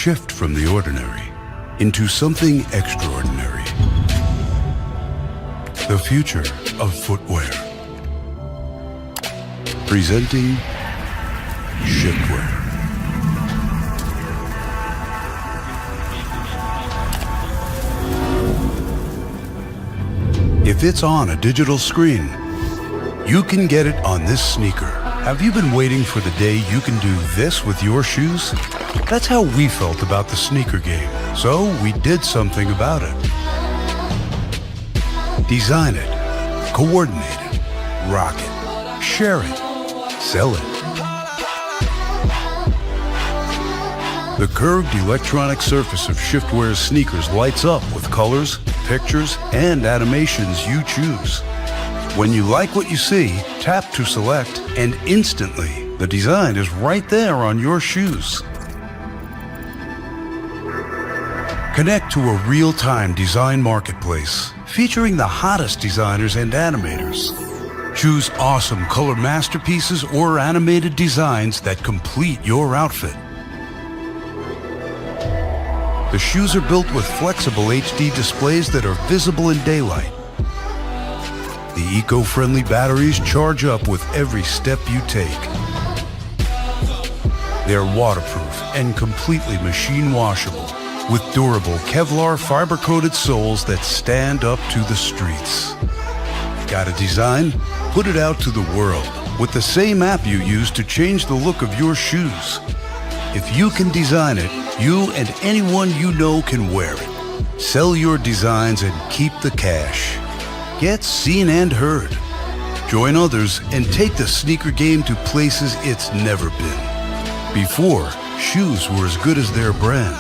shift from the ordinary into something extraordinary. The future of footwear. Presenting Shiftwear. If it's on a digital screen, you can get it on this sneaker. Have you been waiting for the day you can do this with your shoes? That's how we felt about the sneaker game, so we did something about it. Design it, coordinate it, rock it, share it, sell it. The curved electronic surface of Shiftwear's sneakers lights up with colors, pictures, and animations you choose. When you like what you see, tap to select, and instantly the design is right there on your shoes. Connect to a real-time design marketplace featuring the hottest designers and animators. Choose awesome color masterpieces or animated designs that complete your outfit. The shoes are built with flexible HD displays that are visible in daylight. The eco-friendly batteries charge up with every step you take. They're waterproof and completely machine washable, with durable Kevlar fiber-coated soles that stand up to the streets. Got a design? Put it out to the world with the same app you use to change the look of your shoes. If you can design it, you and anyone you know can wear it. Sell your designs and keep the cash. Get seen and heard. Join others and take the sneaker game to places it's never been. Before, shoes were as good as their brand.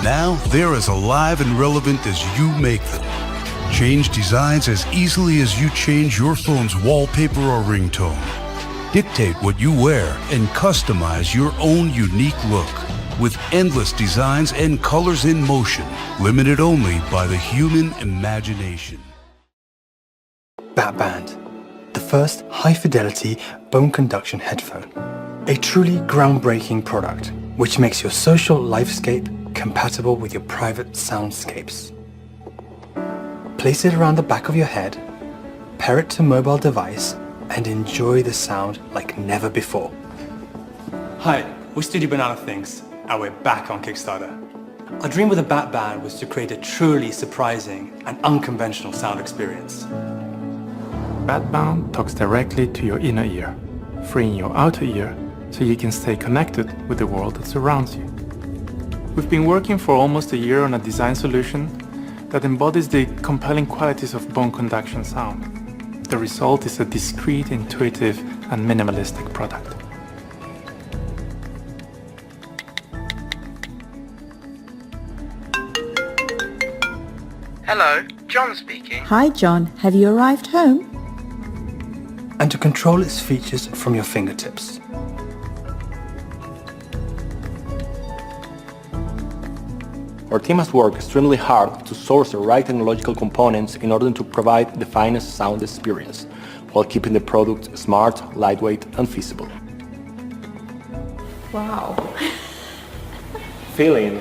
Now, they're as alive and relevant as you make them. Change designs as easily as you change your phone's wallpaper or ringtone. Dictate what you wear and customize your own unique look with endless designs and colors in motion, limited only by the human imagination. Badband, the first high-fidelity bone conduction headphone. A truly groundbreaking product which makes your social lifescape compatible with your private soundscapes. Place it around the back of your head, pair it to a mobile device, and enjoy the sound like never before. Hi, we're Studio Banana Things, and we're back on Kickstarter. Our dream with the Badband was to create a truly surprising and unconventional sound experience. Badband talks directly to your inner ear, freeing your outer ear so you can stay connected with the world that surrounds you. We've been working for almost a year on a design solution that embodies the compelling qualities of bone conduction sound. The result is a discreet, intuitive, and minimalistic product. Hello, John speaking. Hi John, have you arrived home? And to control its features from your fingertips. Our team has worked extremely hard to source the right technological components in order to provide the finest sound experience, while keeping the product smart, lightweight, and feasible. Wow. Feeling.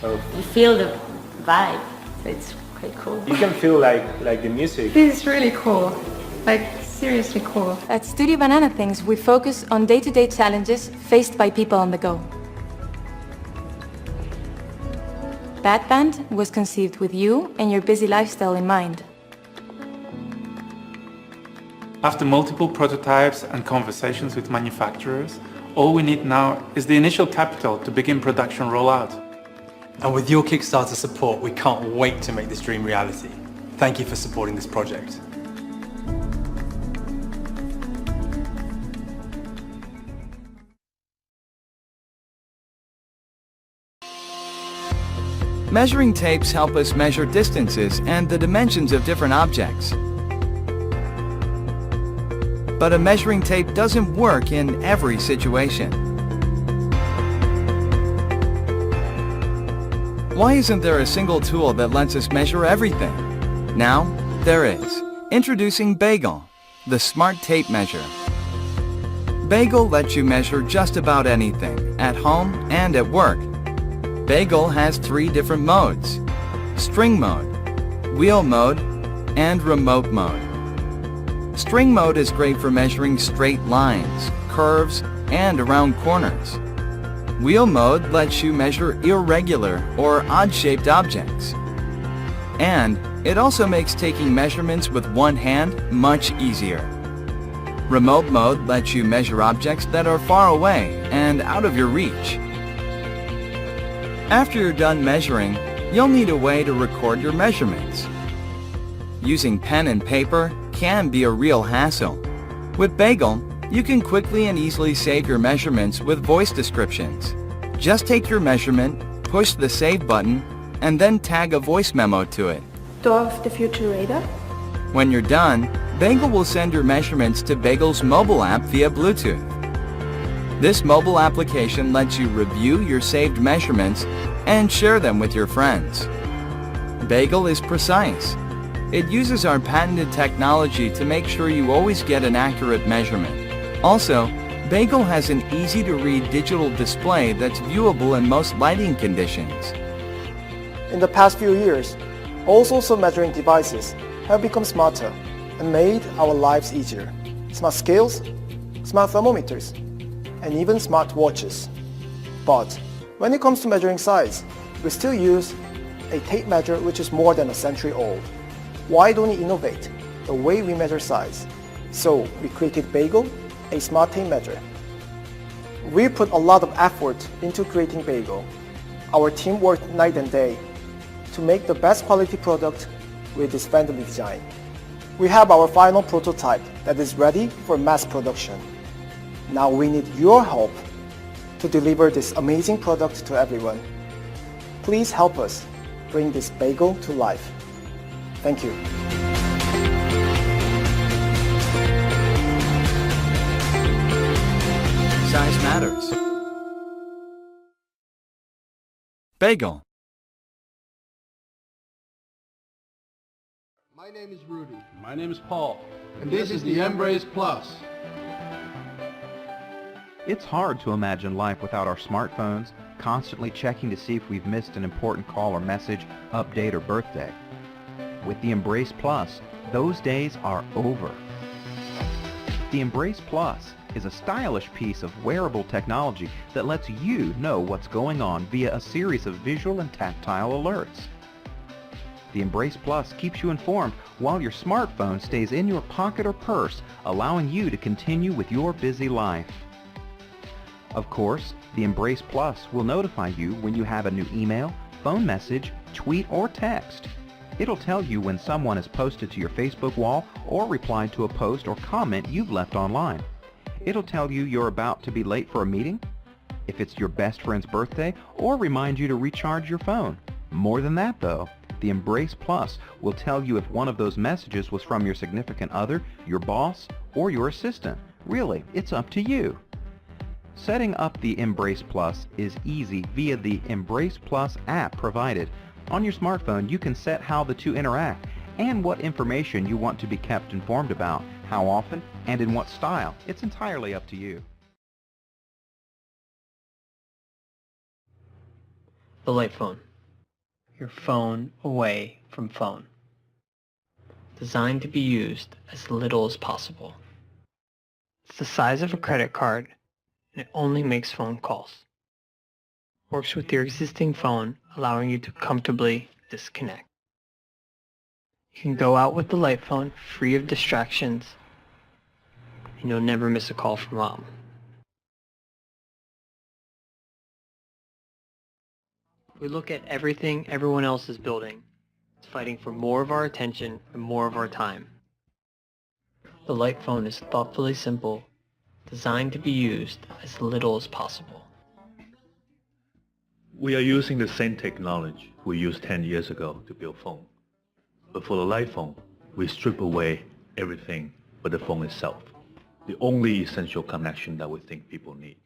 You feel the vibe. It's quite cool. You can feel like the music. This is really cool. Like, seriously cool. At Studio Banana Things, we focus on day-to-day challenges faced by people on the go. Badband was conceived with you and your busy lifestyle in mind. After multiple prototypes and conversations with manufacturers, all we need now is the initial capital to begin production rollout. And with your Kickstarter support, we can't wait to make this dream reality. Thank you for supporting this project. Measuring tapes help us measure distances and the dimensions of different objects. But a measuring tape doesn't work in every situation. Why isn't there a single tool that lets us measure everything? Now, there is. Introducing Bagel, the smart tape measure. Bagel lets you measure just about anything, at home and at work. Bagel has 3 different modes: string mode, wheel mode, and remote mode. String mode is great for measuring straight lines, curves, and around corners. Wheel mode lets you measure irregular or odd-shaped objects. And it also makes taking measurements with one hand much easier. Remote mode lets you measure objects that are far away and out of your reach. After you're done measuring, you'll need a way to record your measurements. Using pen and paper can be a real hassle. With Bagel, you can quickly and easily save your measurements with voice descriptions. Just take your measurement, push the save button, and then tag a voice memo to it. Door of the Future Radar? When you're done, Bagel will send your measurements to Bagel's mobile app via Bluetooth. This mobile application lets you review your saved measurements and share them with your friends. Bagel is precise. It uses our patented technology to make sure you always get an accurate measurement. Also, Bagel has an easy-to-read digital display that's viewable in most lighting conditions. In the past few years, all sorts of measuring devices have become smarter and made our lives easier. Smart scales, smart thermometers, and even smart watches. But when it comes to measuring size, we still use a tape measure which is more than a century old. Why don't we innovate the way we measure size? So we created Bagel, a smart tape measure. We put a lot of effort into creating Bagel. Our team worked night and day to make the best quality product with this friendly design. We have our final prototype that is ready for mass production. Now we need your help to deliver this amazing product to everyone. Please help us bring this Bagel to life. Thank you. Size matters. Bagel. My name is Rudy. My name is Paul. And this is the Embrace Plus. It's hard to imagine life without our smartphones, constantly checking to see if we've missed an important call or message, update, or birthday. With the Embrace Plus, those days are over. The Embrace Plus is a stylish piece of wearable technology that lets you know what's going on via a series of visual and tactile alerts. The Embrace Plus keeps you informed while your smartphone stays in your pocket or purse, allowing you to continue with your busy life. Of course, the Embrace Plus will notify you when you have a new email, phone message, tweet, or text. It'll tell you when someone has posted to your Facebook wall or replied to a post or comment you've left online. It'll tell you you're about to be late for a meeting, if it's your best friend's birthday, or remind you to recharge your phone. More than that though, the Embrace Plus will tell you if one of those messages was from your significant other, your boss, or your assistant. Really, it's up to you. Setting up the Embrace Plus is easy via the Embrace Plus app provided. On your smartphone, you can set how the two interact and what information you want to be kept informed about, how often, and in what style. It's entirely up to you. The light phone. Your phone away from phone. Designed to be used as little as possible. It's the size of a credit card, and it only makes phone calls. Works with your existing phone, allowing you to comfortably disconnect. You can go out with the light phone free of distractions, and you'll never miss a call from mom. We look at everything everyone else is building. It's fighting for more of our attention and more of our time. The light phone is thoughtfully simple, designed to be used as little as possible. We are using the same technology we used 10 years ago to build phone. But for the light phone, we strip away everything but the phone itself, the only essential connection that we think people need.